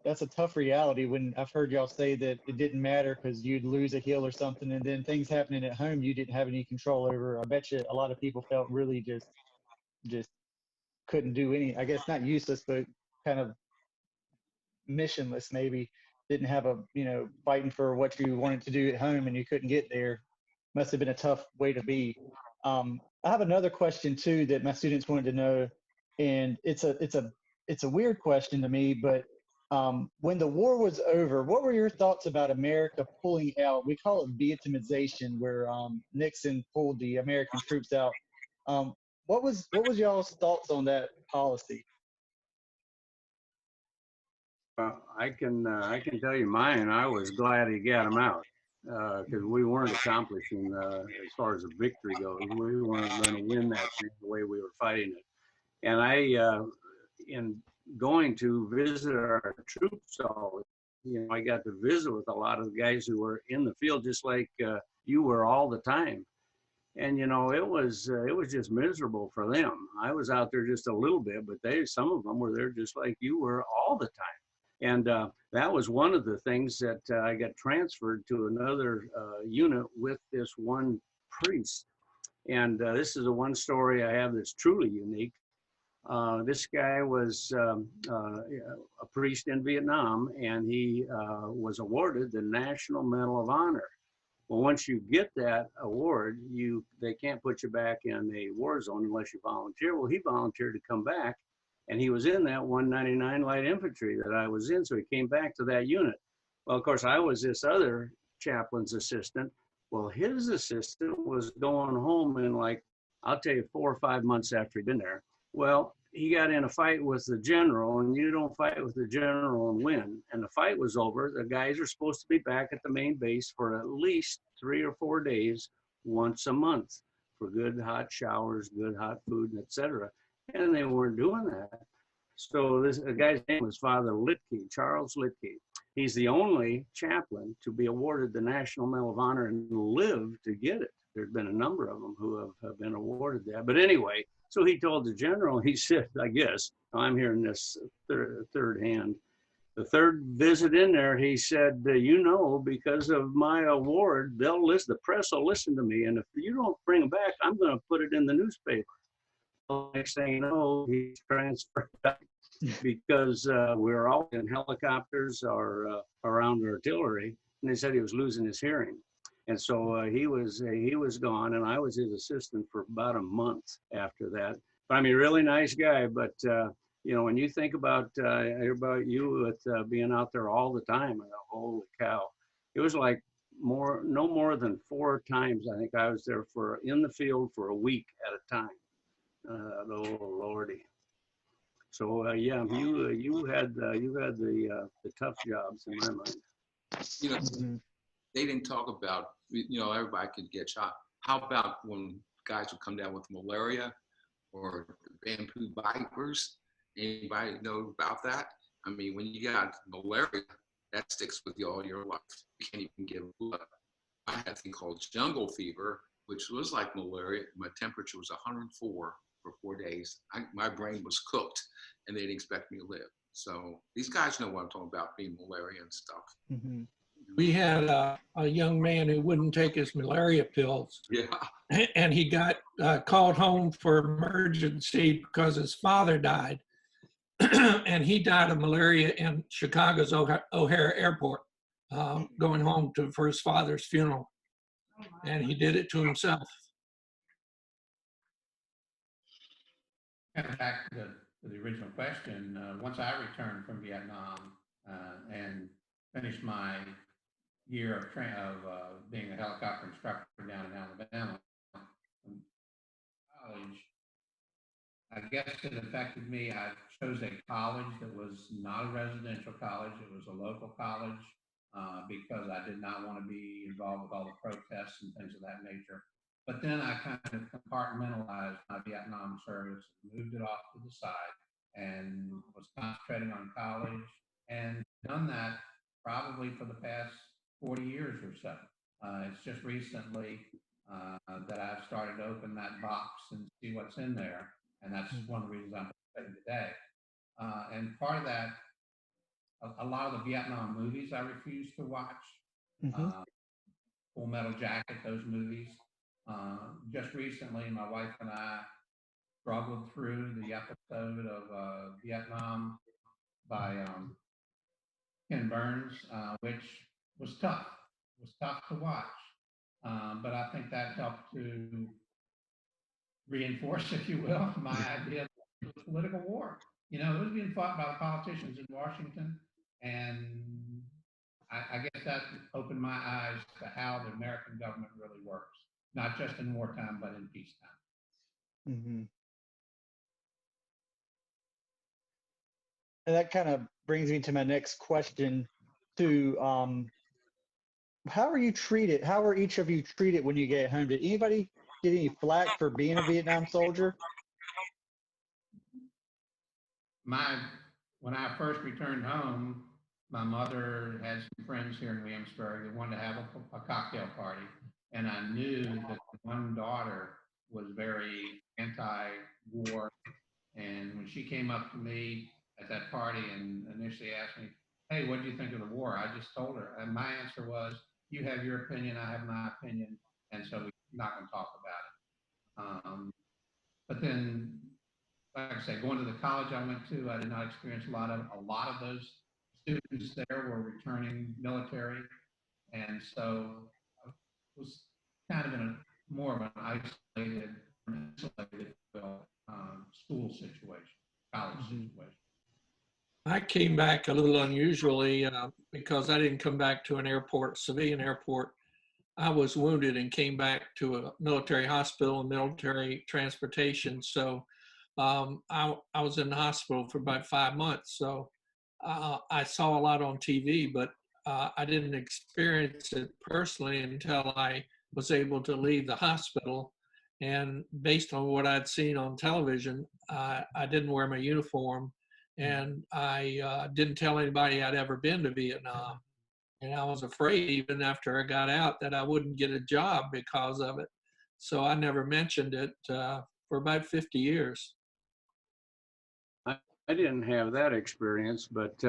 that's a tough reality when I've heard y'all say that it didn't matter because you'd lose a heel or something, and then things happening at home you didn't have any control over. I bet you a lot of people felt really just couldn't do any, I guess not useless, but kind of missionless maybe. Didn't have a, fighting for what you wanted to do at home and you couldn't get there. Must have been a tough way to be. I have another question too that my students wanted to know, and it's a weird question to me, but when the war was over, what were your thoughts about America pulling out? We call it Vietnamization, where Nixon pulled the American troops out. What was y'all's thoughts on that policy? I can tell you mine. I was glad he got him out because we weren't accomplishing, as far as a victory goes, we weren't going to win that thing the way we were fighting it. And in going to visit our troops I got to visit with a lot of the guys who were in the field, just like you were all the time. And it was just miserable for them. I was out there just a little bit, but some of them were there just like you were all the time. And that was one of the things that I got transferred to another unit with this one priest. And this is the one story I have that's truly unique. This guy was a priest in Vietnam, and he was awarded the National Medal of Honor. Well, once you get that award, they can't put you back in a war zone unless you volunteer. Well, he volunteered to come back, and he was in that 199 Light Infantry that I was in, so he came back to that unit. Well, of course, I was this other chaplain's assistant. Well, his assistant was going home in I'll tell you, 4 or 5 months after he'd been there. Well, he got in a fight with the general, and you don't fight with the general and win. And the fight was over. The guys are supposed to be back at the main base for at least 3 or 4 days, once a month, for good hot showers, good hot food, etc. And they weren't doing that. So this guy's name was Father Litke, Charles Litke. He's the only chaplain to be awarded the National Medal of Honor and live to get it. There's been a number of them who have been awarded that. But anyway, so he told the general, he said, I guess, I'm hearing this third hand. The third visit in there, he said, because of my award, the press will listen to me. And if you don't bring him back, I'm going to put it in the newspaper. Next thing you know, he's transferred back because we're all in helicopters or around artillery. And they said he was losing his hearing. And so he was gone, and I was his assistant for about a month after that. But I mean, really nice guy. But when you think about you with being out there all the time, and holy cow, it was like no more than 4 times. I think I was there in the field for a week at a time. Oh Lordy. So you had the tough jobs in my mind. Mm-hmm. They didn't talk about, everybody could get shot. How about when guys would come down with malaria or bamboo vipers? Anybody know about that? I mean, when you got malaria, that sticks with you all your life. You can't even give blood. I had a thing called jungle fever, which was like malaria. My temperature was 104 for 4 days. My brain was cooked, and they didn't expect me to live. So these guys know what I'm talking about, being malaria and stuff. Mm-hmm. We had a young man who wouldn't take his malaria pills. Yeah. And he got called home for emergency because his father died. And he died of malaria in Chicago's O'Hare Airport, going home for his father's funeral. And he did it to himself. And back to the original question, once I returned from Vietnam and finished my year of being a helicopter instructor down in Alabama, college, I guess it affected me. I chose a college that was not a residential college. It was a local college because I did not want to be involved with all the protests and things of that nature. But then I kind of compartmentalized my Vietnam service, moved it off to the side, and was concentrating on college, and done that probably for the past 40 years or so. It's just recently that I've started to open that box and see what's in there. And that's one of the reasons I'm participating today. And part of that, a lot of the Vietnam movies I refuse to watch. Full Metal Jacket, those movies. Just recently, my wife and I struggled through the episode of Vietnam by Ken Burns, which was tough. It was tough to watch. But I think that helped to reinforce, if you will, my idea of political war. You know, it was being fought by the politicians in Washington, and I guess that opened my eyes to how the American government really works, not just in wartime, but in peacetime. And that kind of brings me to my next question to how are you treated? How are each of you treated when you get home? Did anybody get any flack for being a Vietnam soldier? When I first returned home, my mother had some friends here in Williamsburg that wanted to have a cocktail party. And I knew that one daughter was very anti-war. And when she came up to me at that party and initially asked me, hey, what do you think of the war? I just told her, and my answer was, you have your opinion, I have my opinion, and so we're not going to talk about it. But then, like I said, going to the college I went to, I did not experience a lot of those students there were returning military, and so I was kind of in a more of an isolated school situation, college situation. I came back a little unusually because I didn't come back to an airport, civilian airport. I was wounded and came back to a military hospital and military transportation. So I was in the hospital for about 5 months. So I saw a lot on TV, but I didn't experience it personally until I was able to leave the hospital. And based on what I'd seen on television, I didn't wear my uniform. And I didn't tell anybody I'd ever been to Vietnam. And I was afraid, even after I got out, that I wouldn't get a job because of it. So I never mentioned it for about 50 years. I didn't have that experience, but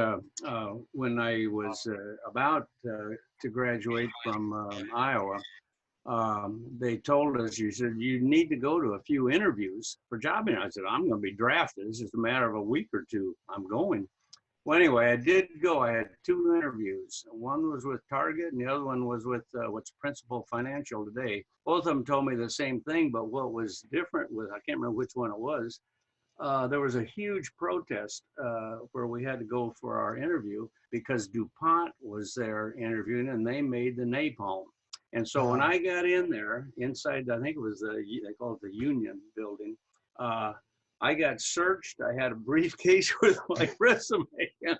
when I was about to graduate from Iowa, they told us, you said, you need to go to a few interviews for job. And I said, I'm going to be drafted. It's just a matter of a week or two. I'm going. Well, anyway, I did go. I had 2 interviews. One was with Target and the other one was with what's Principal Financial today. Both of them told me the same thing, but what was different was, I can't remember which one it was. There was a huge protest where we had to go for our interview because DuPont was there interviewing and they made the napalm. And so when I got in there, inside, I think it was they call it the Union building, I got searched. I had a briefcase with my resume in it,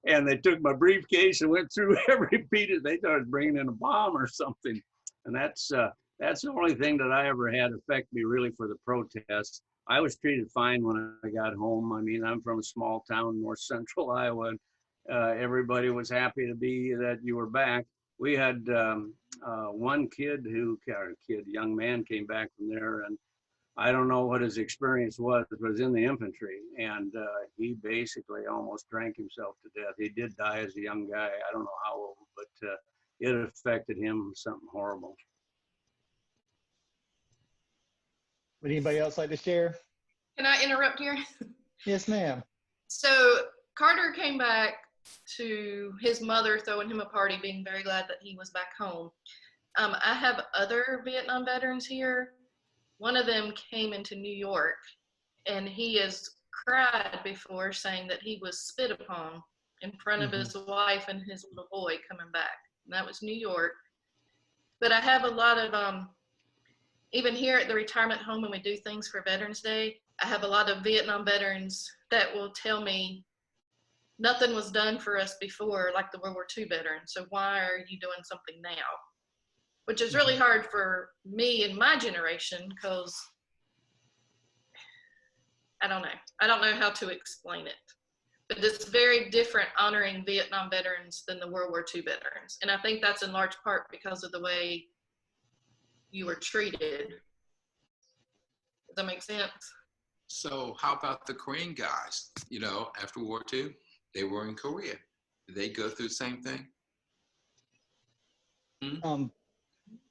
and they took my briefcase and went through every piece. They started bringing in a bomb or something. And that's the only thing that I ever had affect me really for the protests. I was treated fine when I got home. I mean, I'm from a small town, north central Iowa. Everybody was happy to be that you were back. We had one young man came back from there, and I don't know what his experience was, but was in the infantry, and he basically almost drank himself to death. He did die as a young guy. I don't know how old, but it affected him something horrible. Would anybody else like to share? Can I interrupt here? Yes, ma'am. So Carter came back to his mother throwing him a party, being very glad that he was back home. I have other Vietnam veterans here. One of them came into New York, and he has cried before, saying that he was spit upon in front of his wife and his little boy coming back. And that was New York. But I have a lot of, even here at the retirement home when we do things for Veterans Day, I have a lot of Vietnam veterans that will tell me nothing was done for us before, like the World War II veterans. So why are you doing something now? Which is really hard for me and my generation, because I don't know. I don't know how to explain it. But it's very different honoring Vietnam veterans than the World War II veterans. And I think that's in large part because of the way you were treated. Does that make sense? So how about the Korean guys? You know, after World War II, they were in Korea. Did they go through the same thing?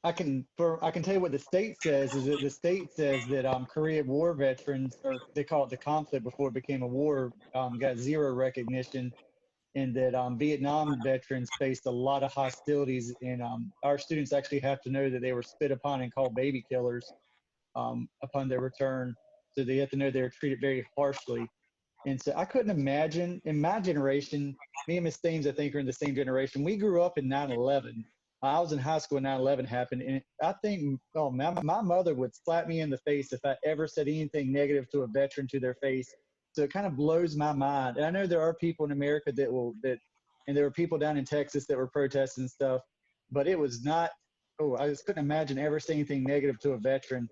I can tell you what the state says is that the state says that Korea War veterans, or they call it the conflict before it became a war, got zero recognition, and that Vietnam veterans faced a lot of hostilities. And our students actually have to know that they were spit upon and called baby killers upon their return. So they have to know they were treated very harshly. And so I couldn't imagine, in my generation, me and Miss Thames, I think, are in the same generation. We grew up in 9/11. I was in high school when 9/11 happened. And I think, oh, my mother would slap me in the face if I ever said anything negative to a veteran to their face. So it kind of blows my mind. And I know there are people in America and there were people down in Texas that were protesting and stuff, but it was not, I just couldn't imagine ever saying anything negative to a veteran.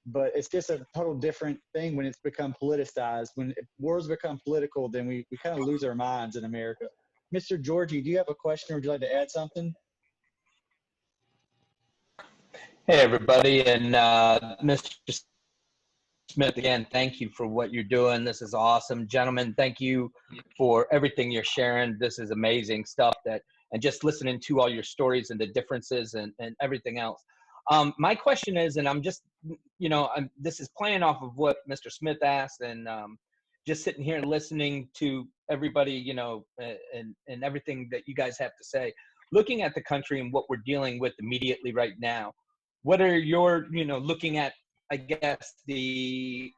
But it's just a total different thing when it's become politicized. When wars become political, then we kind of lose our minds in America. Mr. Georgie, do you have a question or would you like to add something? Hey, everybody. And Mr. Smith, again, thank you for what you're doing. This is awesome. Gentlemen, thank you for everything you're sharing. This is amazing stuff and just listening to all your stories and the differences and everything else. My question is, and I'm just, this is playing off of what Mr. Smith asked, and just sitting here and listening to everybody, and everything that you guys have to say. Looking at the country and what we're dealing with immediately right now, what are your, looking at, I guess, the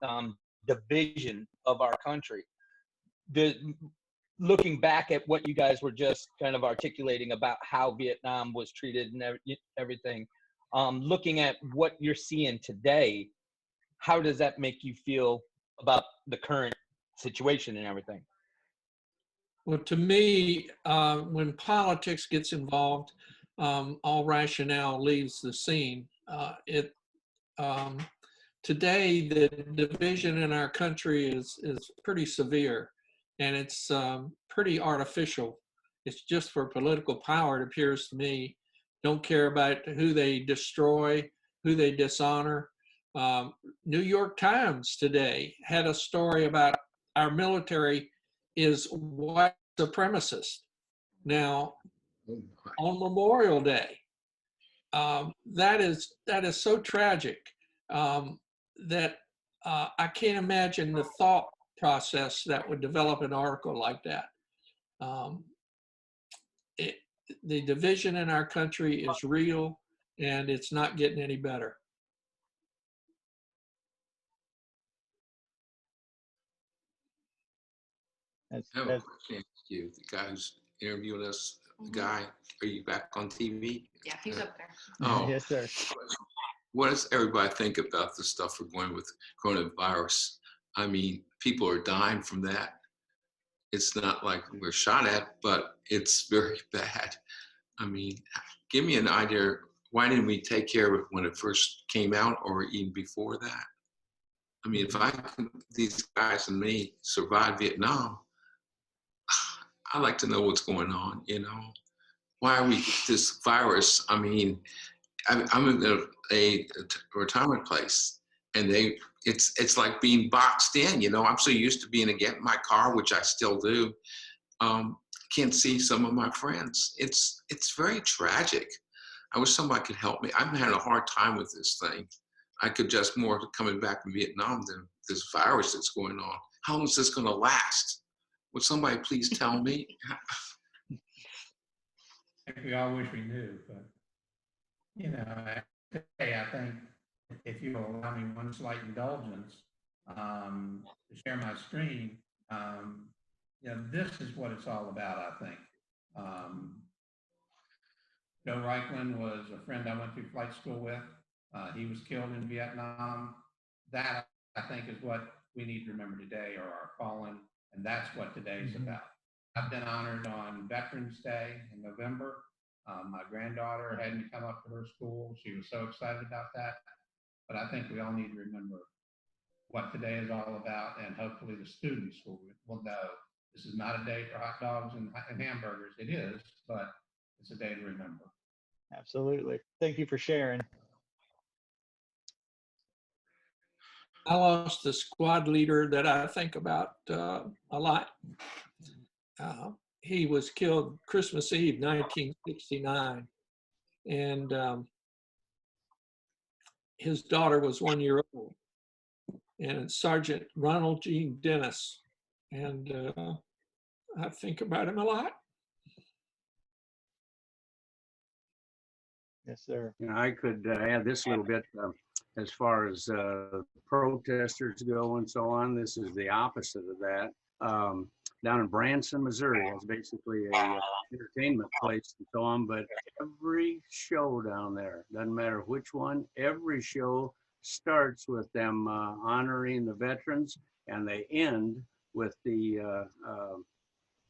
division of our country, looking back at what you guys were just kind of articulating about how Vietnam was treated and everything, looking at what you're seeing today, how does that make you feel about the current situation and everything? Well, to me, when politics gets involved, all rationale leaves the scene. Today, the division in our country is pretty severe, and it's pretty artificial. It's just for political power, it appears to me. Don't care about who they destroy, who they dishonor. New York Times today had a story about our military is white supremacist. Now, on Memorial Day, that is so tragic that I can't imagine the thought process that would develop an article like that. The division in our country is real, and it's not getting any better. The guy who's interviewing us, the guy, are you back on TV? Yeah, he's up there. Oh, Yes, sir. What does everybody think about the stuff we're going with coronavirus? I mean, people are dying from that. It's not like we're shot at, but it's very bad. I mean, give me an idea. Why didn't we take care of it when it first came out or even before that? I mean, these guys and me survived Vietnam, I'd like to know what's going on, Why are we, this virus, I mean, I'm in a retirement place, and it's like being boxed in, I'm so used to being in my car, which I still do. Can't see some of my friends. It's very tragic. I wish somebody could help me. I'm having a hard time with this thing. I could just more coming back from Vietnam than this virus that's going on. How long is this going to last? Would somebody please tell me? We all wish we knew, but I think if you will allow me one slight indulgence to share my screen, this is what it's all about, I think. Joe Reichland was a friend I went through flight school with. He was killed in Vietnam. That, I think, is what we need to remember today are our fallen, and that's what today's about. I've been honored on Veterans Day in November. My granddaughter had me come up to her school. She was so excited about that. But I think we all need to remember what today is all about, and hopefully the students will know this is not a day for hot dogs and hamburgers. It is, but it's a day to remember. Absolutely. Thank you for sharing. I lost a squad leader that I think about a lot. He was killed Christmas Eve, 1969. And his daughter was 1 year old. And it's Sergeant Ronald Gene Dennis. And I think about him a lot. Yes, sir. You know, I could add this a little bit as far as protesters go and so on. This is the opposite of that. Down in Branson, Missouri, it's basically a entertainment place and so on. But every show down there, doesn't matter which one, every show starts with them honoring the veterans, and they end with the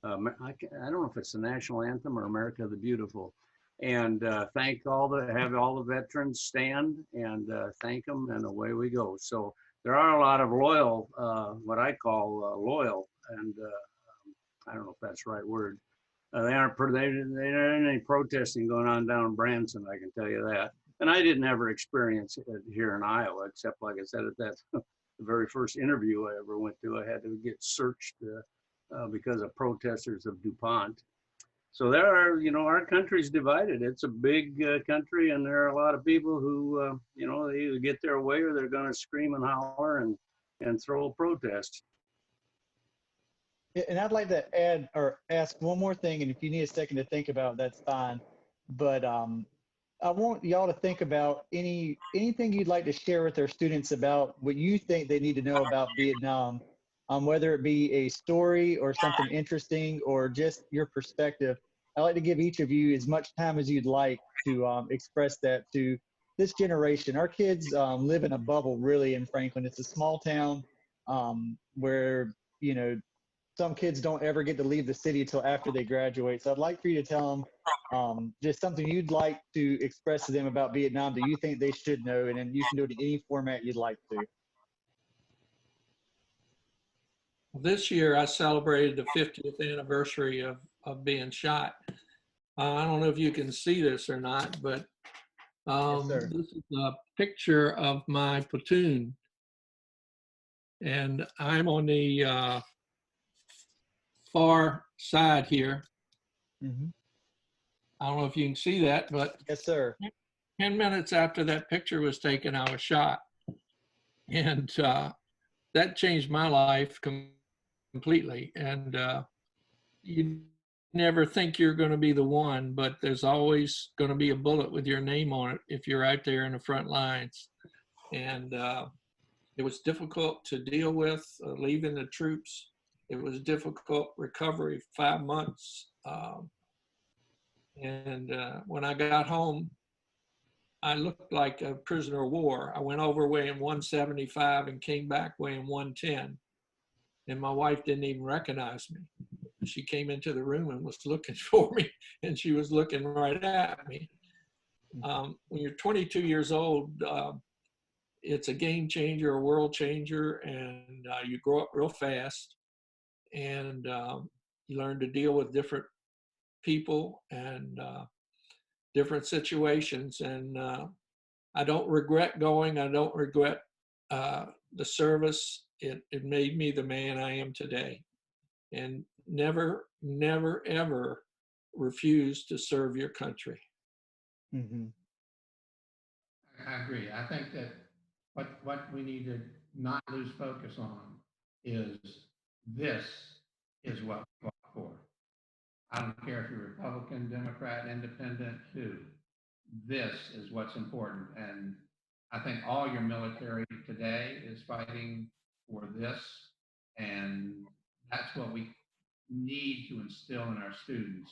I don't know if it's the national anthem or America the Beautiful. And have all the veterans stand and thank them, and away we go. So there are a lot of loyal, what I call loyal, and I don't know if that's the right word. They aren't any protesting going on down in Branson, I can tell you that. And I didn't ever experience it here in Iowa, except like I said at that the very first interview I ever went to, I had to get searched because of protesters of DuPont. So there are, you know, our country's divided. It's a big country, and there are a lot of people who, you know, they either get their way or they're going to scream and holler and throw a protest. And I'd like to add or ask one more thing, and if you need a second to think about it, that's fine. But I want y'all to think about anything you'd like to share with our students about what you think they need to know about Vietnam, whether it be a story or something interesting or just your perspective. I'd like to give each of you as much time as you'd like to express that to this generation. Our kids live in a bubble, really, in Franklin. It's a small town where, you know, some kids don't ever get to leave the city until after they graduate. So I'd like for you to tell them just something you'd like to express to them about Vietnam that you think they should know, and then you can do it in any format you'd like to. This year, I celebrated the 50th anniversary of being shot. I don't know if you can see this or not, but Yes, this is a picture of my platoon. And I'm on the far side here. Mm-hmm. I don't know if you can see that, but Yes, sir. 10 minutes after that picture was taken, I was shot. And that changed my life completely. And you never think you're going to be the one, but there's always going to be a bullet with your name on it if you're out there in the front lines. And it was difficult to deal with leaving the troops. It was difficult recovery, 5 months. And when I got home, I looked like a prisoner of war. I went over weighing 175 and came back weighing 110. And my wife didn't even recognize me. She came into the room and was looking for me, and she was looking right at me. When you're 22 years old, it's a game changer, a world changer, and you grow up real fast, and you learn to deal with different people and different situations. And I don't regret going. I don't regret the service. It made me the man I am today. And never, never, ever refuse to serve your country. Mm-hmm. I agree. I think that what we need to not lose focus on is this is what we fought for. I don't care if you're Republican, Democrat, Independent, who. This is what's important. And I think all your military today is fighting for this. And that's what we need to instill in our students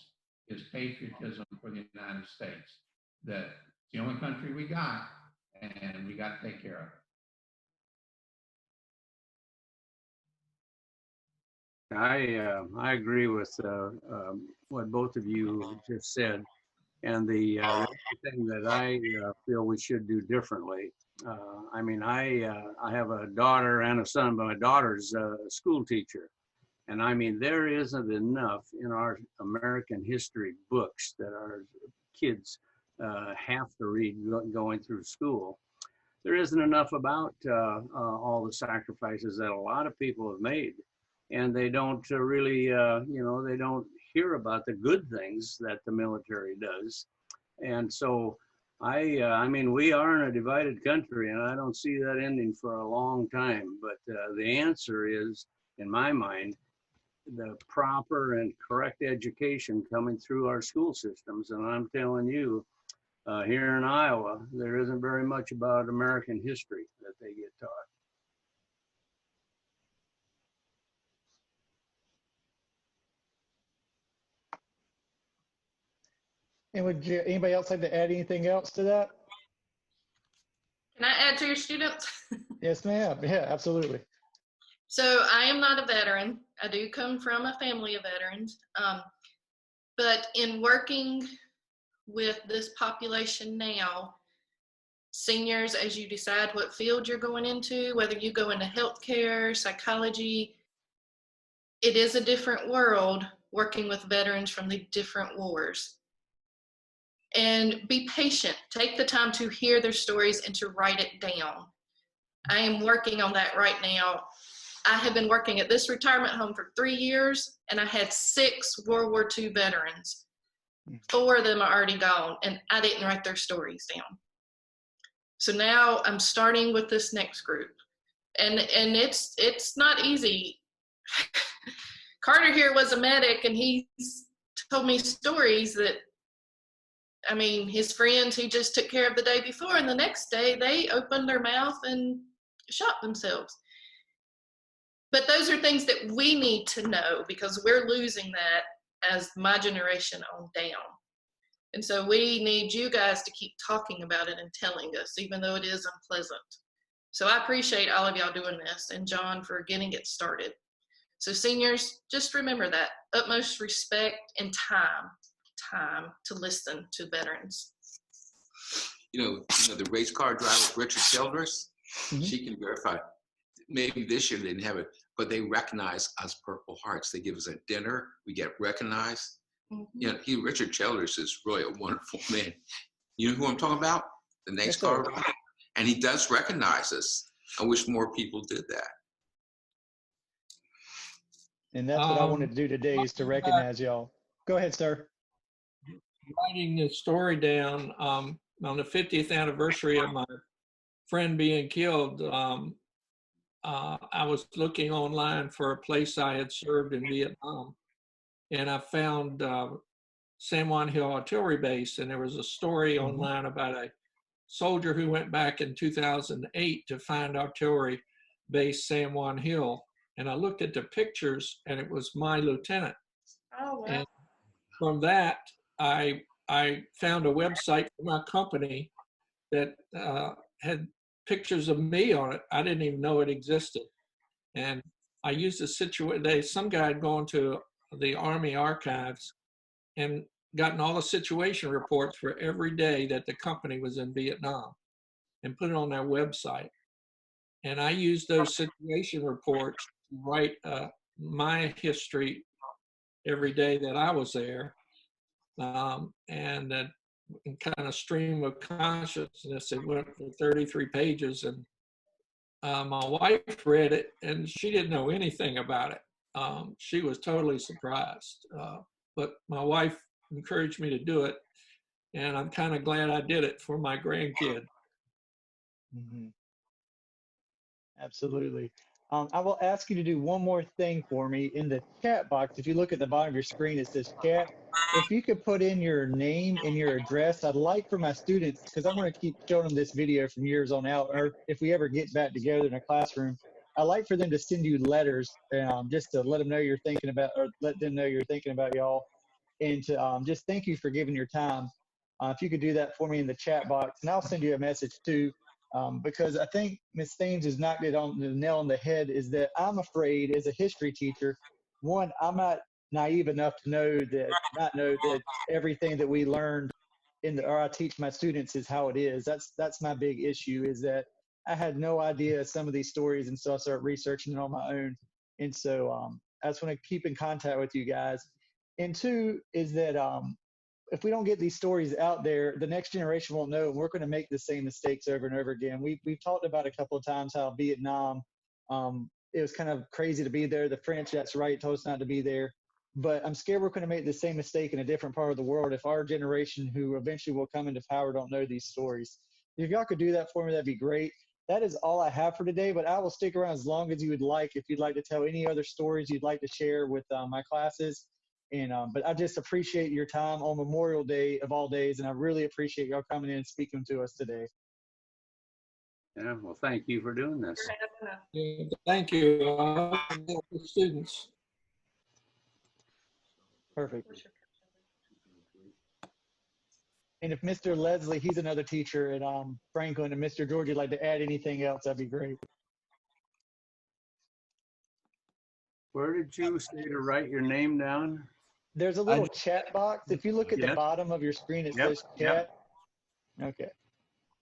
is patriotism for the United States. That it's the only country we got, and we got to take care of it. I agree with what both of you just said. And the thing that I feel we should do differently. I mean, I have a daughter and a son, but my daughter's a school teacher. And I mean, there isn't enough in our American history books that our kids have to read going through school. There isn't enough about all the sacrifices that a lot of people have made. And they don't really, you know, they don't hear about the good things that the military does. And so I mean, we are in a divided country, and I don't see that ending for a long time. But the answer is, in my mind, the proper and correct education coming through our school systems. And I'm telling you, here in Iowa, there isn't very much about American history that they get taught. And would anybody else like to add anything else to that? Can I add to your students? Yes, ma'am. Yeah, absolutely. So I am not a veteran. I do come from a family of veterans. But in working with this population now, seniors, as you decide what field you're going into, whether you go into healthcare, psychology, it is a different world working with veterans from the different wars. And be patient. Take the time to hear their stories and to write it down. I am working on that right now. I have been working at this retirement home for 3 years, and I had 6 World War II veterans. 4 of them are already gone, and I didn't write their stories down. So now I'm starting with this next group, and it's not easy. Carter here was a medic, and he's told me stories that, I mean, his friends he just took care of the day before, and the next day they opened their mouth and shot themselves. But those are things that we need to know, because we're losing that as my generation on down. And so we need you guys to keep talking about it and telling us, even though it is unpleasant. So I appreciate all of y'all doing this, and John for getting it started. So seniors, just remember that utmost respect and time to listen to veterans. You know the race car driver, Richard Childress, she can verify. Maybe this year they didn't have it, but they recognize us Purple Hearts. They give us a dinner, we get recognized. You know, Richard Childress is really a wonderful man. You know who I'm talking about? The next car driver. And he does recognize us. I wish more people did that. And that's what I wanted to do today, is to recognize y'all. Go ahead, sir. Writing the story down on the 50th anniversary of my friend being killed. I was looking online for a place I had served in Vietnam, and I found San Juan Hill Artillery Base, and there was a story online about a soldier who went back in 2008 to find Artillery Base San Juan Hill, and I looked at the pictures, and it was my lieutenant. Oh, wow. And from that, I found a website for my company that had pictures of me on it. I didn't even know it existed. And I used the situation, some guy had gone to the Army archives and gotten all the situation reports for every day that the company was in Vietnam and put it on their website. And I used those situation reports to write my history every day that I was there. And that kind of stream of consciousness, it went for 33 pages, and my wife read it, and she didn't know anything about it. She was totally surprised, but my wife encouraged me to do it, and I'm kind of glad I did it for my grandkid. Absolutely. I will ask you to do one more thing for me. In the chat box, if you look at the bottom of your screen, it says chat. If you could put in your name and your address, I'd like for my students, because I'm going to keep showing them this video from years on out, or if we ever get back together in a classroom, I'd like for them to send you letters, just to let them know you're thinking about, or let them know you're thinking about y'all, and to just thank you for giving your time. If you could do that for me in the chat box, and I'll send you a message too. Because I think Ms. Thames has knocked it on the nail on the head, is that I'm afraid as a history teacher, one, I'm not naive enough to not know that everything that we learned or I teach my students is how it is. That's my big issue, is that I had no idea some of these stories, and so I started researching it on my own. And so I just want to keep in contact with you guys. And two is that if we don't get these stories out there, the next generation won't know, and we're going to make the same mistakes over and over again. We've talked about a couple of times how Vietnam, it was kind of crazy to be there. The French, that's right, told us not to be there. But I'm scared we're going to make the same mistake in a different part of the world if our generation, who eventually will come into power, don't know these stories. If y'all could do that for me, that'd be great. That is all I have for today, but I will stick around as long as you would like, if you'd like to tell any other stories you'd like to share with my classes. And but I just appreciate your time on Memorial Day of all days, and I really appreciate y'all coming in and speaking to us today. Yeah, well, thank you for doing this. Thank you, students. Perfect. And if Mr. Leslie, he's another teacher at Franklin, and Mr. George, you'd like to add anything else, that'd be great. Where did you say to write your name down? There's a little chat box. If you look at the bottom of your screen, it says chat. Okay.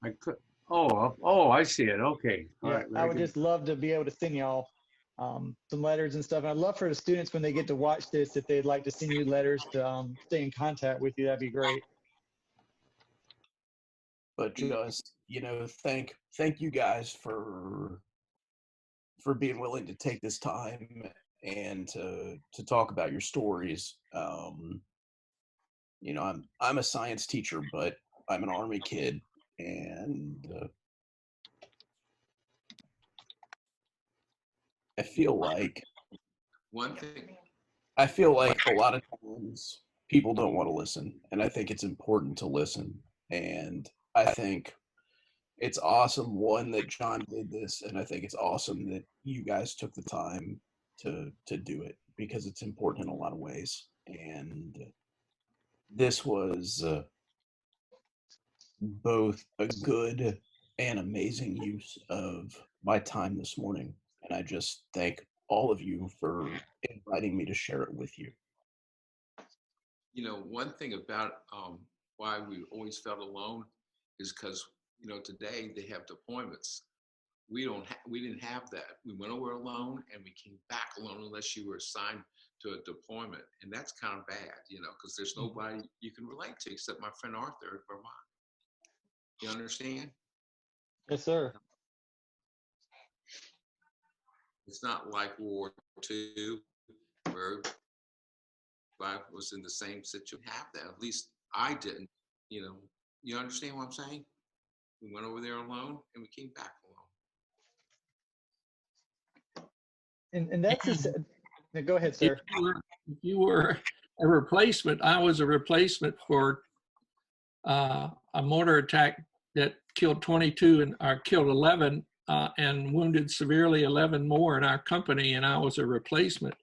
I could. Oh, I see it. Okay. All Yeah, right. I would just love to be able to send y'all some letters and stuff. And I'd love for the students, when they get to watch this, if they'd like to send you letters to stay in contact with you, that'd be great. But just, you know, thank you guys for being willing to take this time and to talk about your stories. You know, I'm a science teacher, but I'm an Army kid, and I feel like a lot of times people don't want to listen, and I think it's important to listen. And I think it's awesome, one, that John did this, and I think it's awesome that you guys took the time to do it, because it's important in a lot of ways. And this was both a good and amazing use of my time this morning, and I just thank all of you for inviting me to share it with you. You know, one thing about why we always felt alone is because, you know, today they have deployments. We didn't have that. We went over alone and we came back alone, unless you were assigned to a deployment. And that's kind of bad, you know, because there's nobody you can relate to except my friend Arthur in Vermont. You understand? Yes, sir. It's not like World War II, where I was in the same situation. Have that. At least I didn't, you know. You understand what I'm saying? We went over there alone and we came back alone. And that's go ahead, sir. If you were a replacement, I was a replacement for a mortar attack that killed 22 and killed 11 and wounded severely 11 more in our company, and I was a replacement.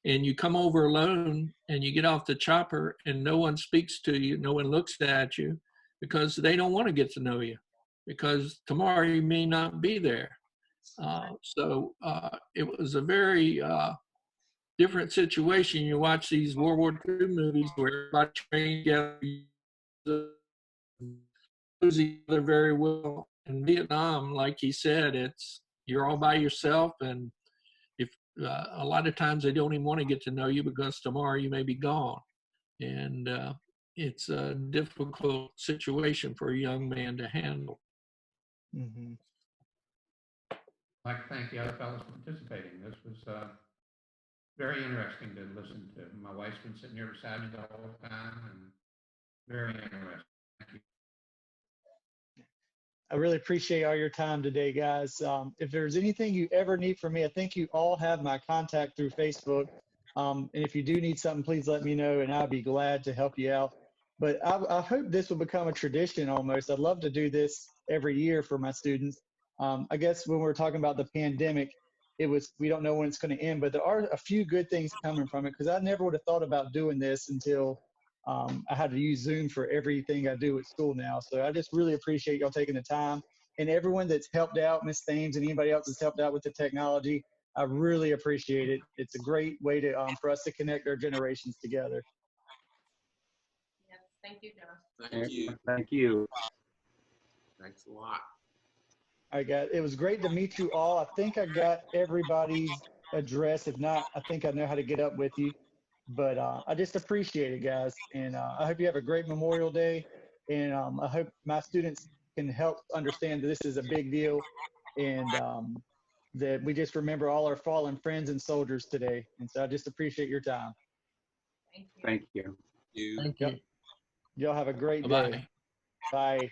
And you come over alone and you get off the chopper and no one speaks to you, no one looks at you, because they don't want to get to know you, because tomorrow you may not be there. So it was a very different situation. You watch these World War II movies where everybody trained together, knows each other very well. In Vietnam, like he said, you're all by yourself, and if a lot of times they don't even want to get to know you, because tomorrow you may be gone. And it's a difficult situation for a young man to handle. Mm-hmm. I'd like to thank the other fellows for participating. This was very interesting to listen to. My wife's been sitting here beside me the whole time, and very interesting. Thank you. I really appreciate all your time today, guys. If there's anything you ever need from me, I think you all have my contact through Facebook. And if you do need something, please let me know, and I'll be glad to help you out. But I hope this will become a tradition almost. I'd love to do this every year for my students. I guess when we're talking about the pandemic, we don't know when it's going to end, but there are a few good things coming from it, because I never would have thought about doing this until I had to use Zoom for everything I do at school now. So I just really appreciate y'all taking the time, and everyone that's helped out, Ms. Thames and anybody else that's helped out with the technology. I really appreciate it. It's a great way to for us to connect our generations together. Yes, thank you, John. Thank you. Thank you. Thanks a lot. It was great to meet you all. I think I got everybody's address. If not, I think I know how to get up with you. But I just appreciate it, guys. And I hope you have a great Memorial Day. And I hope my students can help understand that this is a big deal, and that we just remember all our fallen friends and soldiers today. And so I just appreciate your time. Thank you. Thank you. You. Thank you. Y'all have a great Bye-bye. day. Bye.